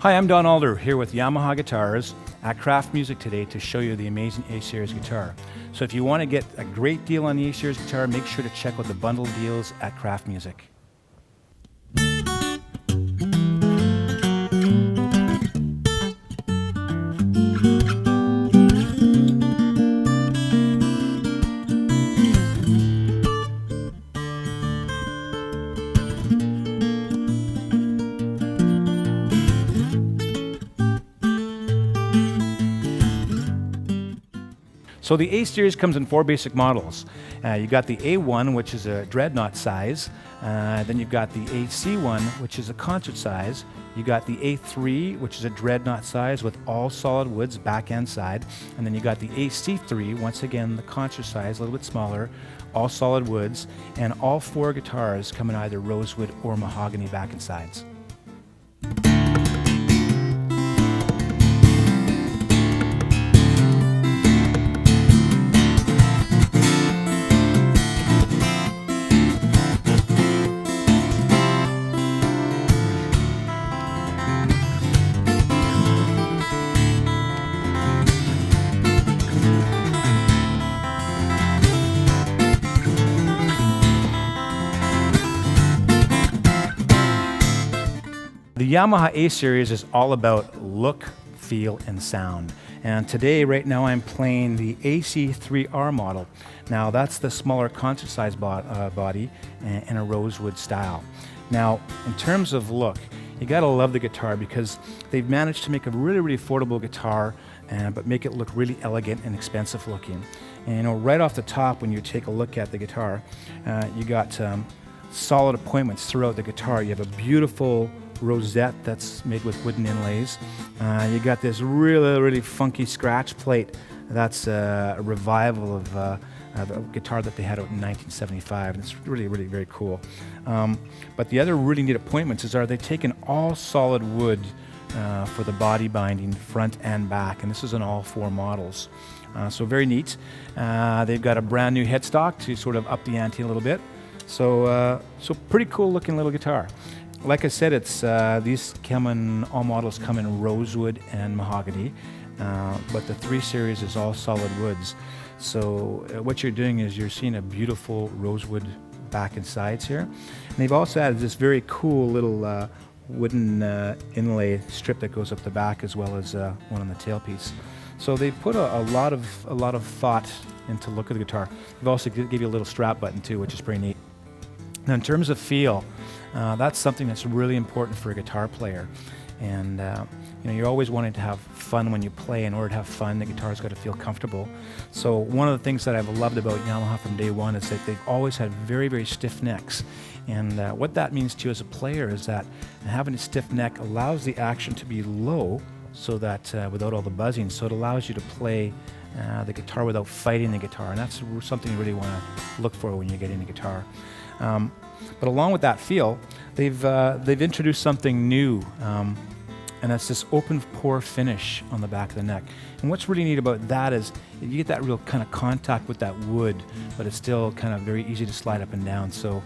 Hi, I'm Don Alder here with Yamaha Guitars at Kraft Music today to show you the amazing A-series guitar. So if you want to get a great deal on the A-series guitar, make sure to check out the bundle deals at Kraft Music. So the A-series comes in 4 basic models. You got the A1, which is a dreadnought size. Then you've got the AC1, which is a concert size. You got the A3, which is a dreadnought size with all solid woods back and side. And then you got the AC3, once again the concert size, a little bit smaller, all solid woods. And all 4 guitars come in either rosewood or mahogany back and sides. The Yamaha A-series is all about look, feel, and sound. And today, right now, I'm playing the AC3R model. Now, that's the smaller concert size body in a rosewood style. Now, in terms of look, you gotta love the guitar because they've managed to make a really, really affordable guitar, but make it look really elegant and expensive looking. And you know, right off the top, when you take a look at the guitar, you got solid appointments throughout the guitar. You have a beautiful rosette that's made with wooden inlays. You got this really, really funky scratch plate. That's a revival of a guitar that they had out in 1975, and it's really, really very cool. But the other really neat appointments is they've taken all solid wood for the body binding, front and back, and this is in all 4 models. So very neat. They've got a brand new headstock to sort of up the ante a little bit. So pretty cool looking little guitar. Like I said, it's all models come in rosewood and mahogany, but the 3 series is all solid woods. So what you're doing is you're seeing a beautiful rosewood back and sides here. And they've also added this very cool little wooden inlay strip that goes up the back, as well as one on the tailpiece. So they put a lot of thought into the look of the guitar. They've also give you a little strap button too, which is pretty neat. Now, in terms of feel, that's something that's really important for a guitar player. And you know, you're always wanting to have fun when you play. In order to have fun, the guitar's got to feel comfortable. So one of the things that I've loved about Yamaha from day one is that they've always had very, very stiff necks. And what that means to you as a player is that having a stiff neck allows the action to be low, so that without all the buzzing, so it allows you to play the guitar without fighting the guitar. And that's something you really want to look for when you get into guitar. But along with that feel, they've introduced something new, and that's this open pore finish on the back of the neck. And what's really neat about that is you get that real kind of contact with that wood, but it's still kind of very easy to slide up and down. So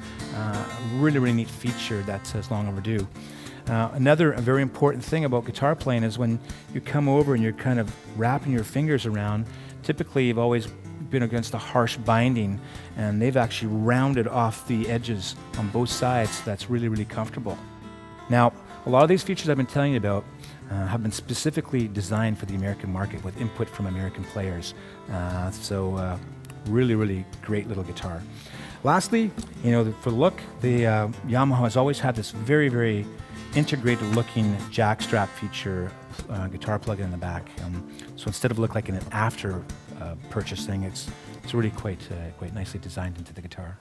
really, really neat feature that's long overdue. Another very important thing about guitar playing is when you come over and you're kind of wrapping your fingers around, typically you've always been against a harsh binding, and they've actually rounded off the edges on both sides, so that's really, really comfortable. Now, a lot of these features I've been telling you about have been specifically designed for the American market with input from American players. So really, really great little guitar. Lastly, you know, for look, the Yamaha has always had this very, very integrated looking jack strap feature, guitar plug-in in the back. So instead of look like an after purchase thing, it's really quite nicely designed into the guitar.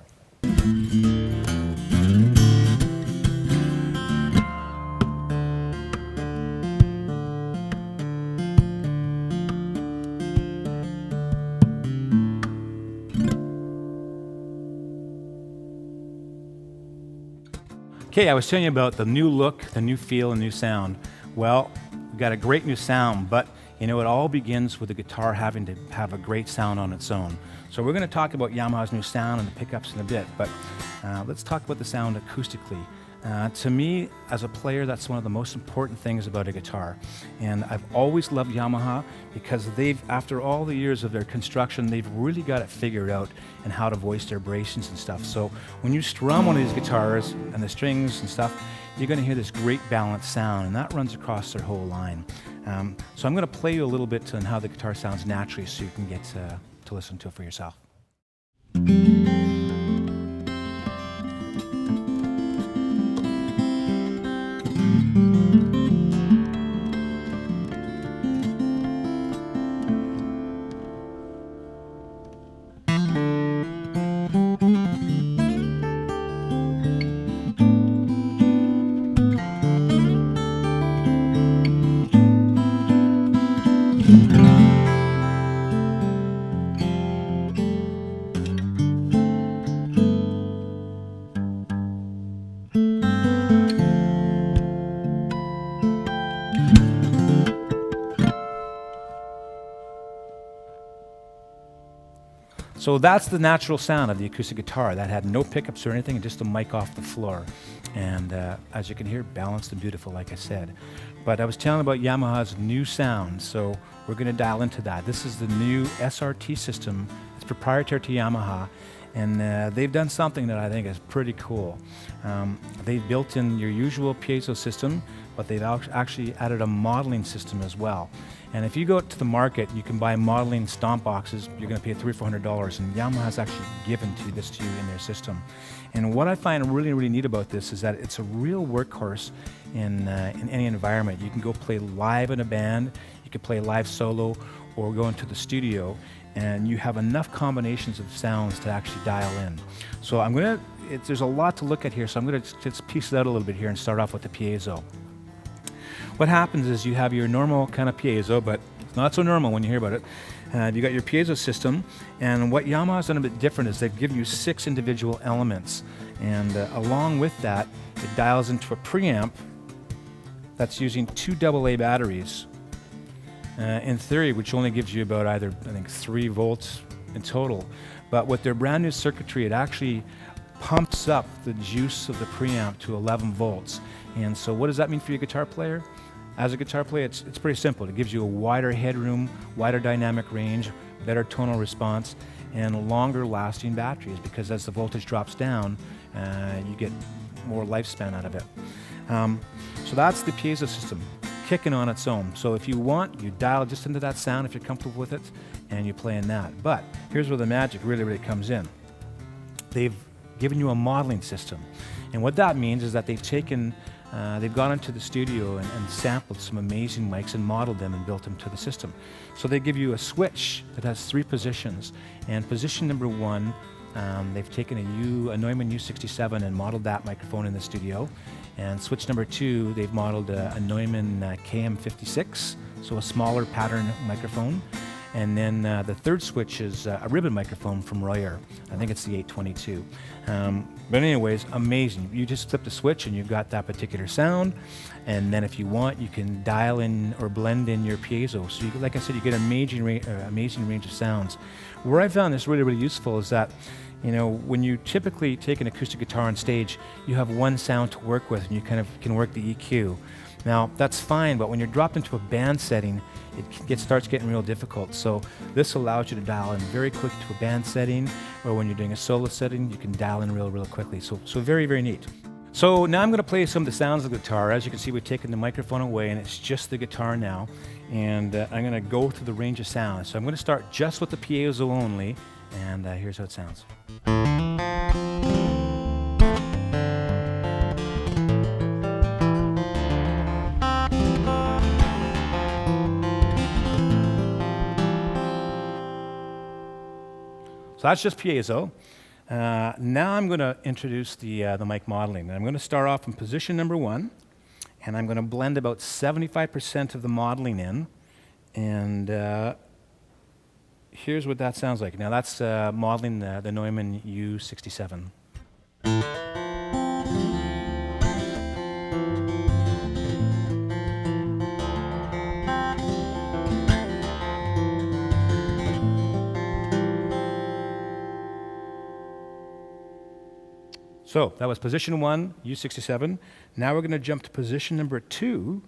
Okay, I was telling you about the new look, the new feel, and new sound. Well, we've got a great new sound, but you know, it all begins with the guitar having to have a great sound on its own. So we're going to talk about Yamaha's new sound and the pickups in a bit, but let's talk about the sound acoustically. To me, as a player, that's one of the most important things about a guitar. And I've always loved Yamaha because after all the years of their construction, they've really got it figured out and how to voice their vibrations and stuff. So when you strum one of these guitars and the strings and stuff, you're going to hear this great balanced sound, and that runs across their whole line. So I'm going to play you a little bit on how the guitar sounds naturally so you can get to listen to it for yourself. So that's the natural sound of the acoustic guitar. That had no pickups or anything, just a mic off the floor. And as you can hear, balanced and beautiful, like I said. But I was telling about Yamaha's new sound, so we're going to dial into that. This is the new SRT system. It's proprietary to Yamaha, and they've done something that I think is pretty cool. They've built in your usual piezo system, but they've actually added a modeling system as well. And if you go to the market, you can buy modeling stomp boxes. You're going to pay $300 or $400, and Yamaha's actually given this to you in their system. And what I find really, really neat about this is that it's a real workhorse in any environment. You can go play live in a band, you can play live solo, or go into the studio, and you have enough combinations of sounds to actually dial in. So there's a lot to look at here, so I'm going to just piece it out a little bit here and start off with the piezo. What happens is you have your normal kind of piezo, but it's not so normal when you hear about it. You got your piezo system, and what Yamaha's done a bit different is they've given you 6 individual elements, and along with that, it dials into a preamp that's using 2 AA batteries. In theory, which only gives you about either, I think, 3 volts in total. But with their brand new circuitry, it actually pumps up the juice of the preamp to 11 volts. And so what does that mean for your guitar player? As a guitar player, it's pretty simple. It gives you a wider headroom, wider dynamic range, better tonal response, and longer lasting batteries, because as the voltage drops down, you get more lifespan out of it. So that's the piezo system, kicking on its own. So if you want, you dial just into that sound if you're comfortable with it, and you play in that. But here's where the magic really, really comes in. They've given you a modeling system. And what that means is that they've gone into the studio and sampled some amazing mics and modeled them and built them to the system. So they give you a switch that has 3 positions. And position number 1, they've taken a Neumann U67 and modeled that microphone in the studio. And switch number 2, they've modeled a Neumann KM56, so a smaller pattern microphone. And then the third switch is a ribbon microphone from Royer. I think it's the 822. But anyways, amazing. You just flip the switch and you've got that particular sound. And then if you want, you can dial in or blend in your piezo. So like I said, you get an amazing range of sounds. Where I found this really, really useful is that, when you typically take an acoustic guitar on stage, you have one sound to work with, and you kind of can work the EQ. Now, that's fine, but when you're dropped into a band setting, it starts getting real difficult. So this allows you to dial in very quick to a band setting, or when you're doing a solo setting, you can dial in real quickly. So very, very neat. So now I'm going to play some of the sounds of the guitar. As you can see, we've taken the microphone away, and it's just the guitar now. And I'm going to go through the range of sounds. So I'm going to start just with the piezo only, and here's how it sounds. So that's just piezo. Now I'm going to introduce the mic modeling. And I'm going to start off in position number 1, and I'm going to blend about 75% of the modeling in. And here's what that sounds like. Now that's modeling the Neumann U67. So that was position 1, U67. Now we're going to jump to position number 2,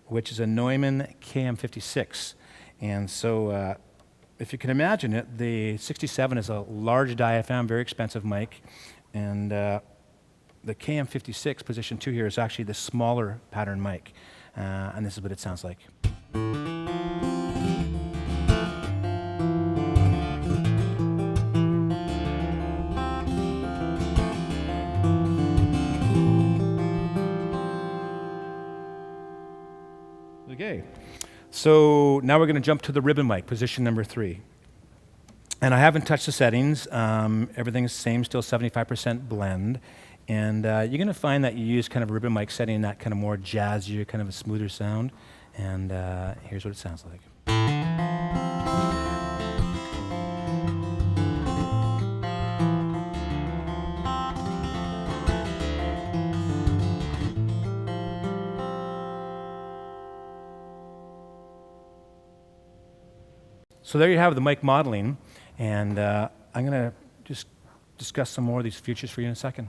which is a Neumann KM56. And so if you can imagine it, the 67 is a large diaphragm, very expensive mic. And the KM56, position 2 here, is actually the smaller pattern mic. And this is what it sounds like. Okay, so now we're going to jump to the ribbon mic, position number 3. And I haven't touched the settings. Everything's the same, still 75% blend. And you're going to find that you use kind of a ribbon mic setting, that kind of more jazzier, kind of a smoother sound. And here's what it sounds like. So there you have the mic modeling, and I'm going to just discuss some more of these features for you in a second.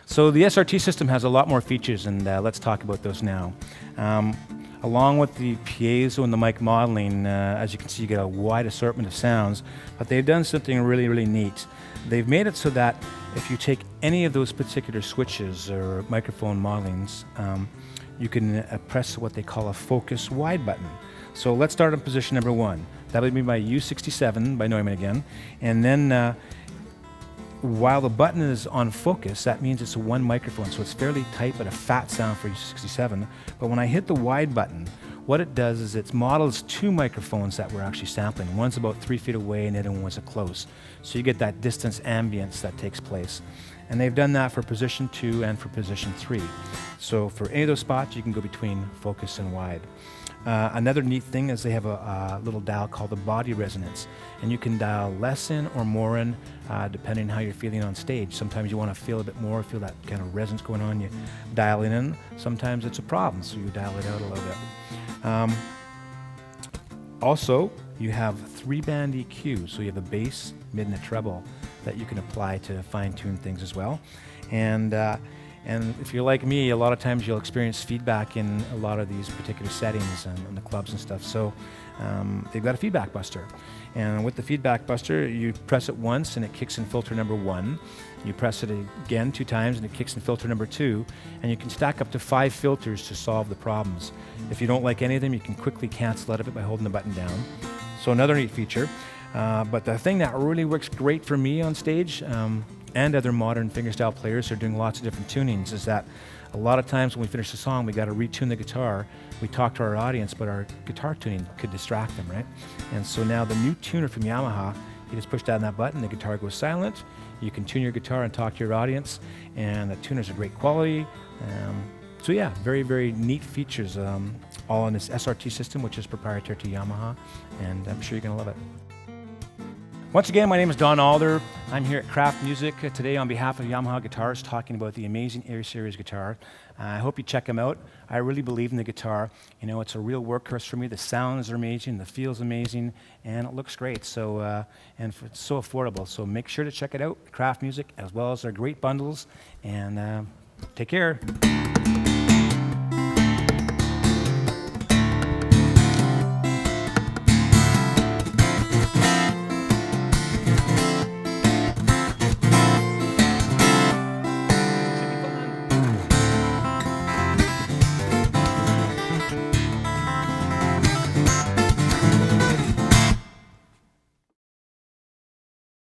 So the SRT system has a lot more features, and let's talk about those now. Along with the piezo and the mic modeling, as you can see, you get a wide assortment of sounds, but they've done something really, really neat. They've made it so that if you take any of those particular switches or microphone modelings, you can press what they call a focus wide button. So let's start on position number 1. That'll be my U67 by Neumann again. And then while the button is on focus, that means it's one microphone, so it's fairly tight but a fat sound for U67. But when I hit the wide button, what it does is it models 2 microphones that we're actually sampling. One's about 3 feet away and the other one's close. So you get that distance ambience that takes place. And they've done that for position 2 and for position 3. So for any of those spots, you can go between focus and wide. Another neat thing is they have a little dial called the body resonance, and you can dial less in or more in depending on how you're feeling on stage. Sometimes you want to feel a bit more, feel that kind of resonance going on, you dial it in. Sometimes it's a problem, so you dial it out a little bit. Also, you have 3-band EQ, so you have a bass, mid, and a treble that you can apply to fine-tune things as well. And if you're like me, a lot of times you'll experience feedback in a lot of these particular settings and the clubs and stuff. So they've got a feedback buster. And with the feedback buster, you press it once and it kicks in filter number 1. You press it again 2 times and it kicks in filter number 2. And you can stack up to 5 filters to solve the problems. If you don't like any of them, you can quickly cancel out of it by holding the button down. So another neat feature. But the thing that really works great for me on stage, and other modern fingerstyle players who are doing lots of different tunings, is that a lot of times when we finish the song, we got to retune the guitar. We talk to our audience, but our guitar tuning could distract them, right? And so now the new tuner from Yamaha, you just push down that button, the guitar goes silent. You can tune your guitar and talk to your audience, and the tuners are great quality. So yeah, very, very neat features all on this SRT system, which is proprietary to Yamaha, and I'm sure you're going to love it. Once again, my name is Don Alder. I'm here at Kraft Music today on behalf of Yamaha Guitars, talking about the amazing A-series guitar. I hope you check them out. I really believe in the guitar. You know, it's a real workhorse for me. The sounds are amazing, the feel's amazing, and it looks great. So, it's so affordable. So make sure to check it out, Kraft Music, as well as their great bundles. And take care.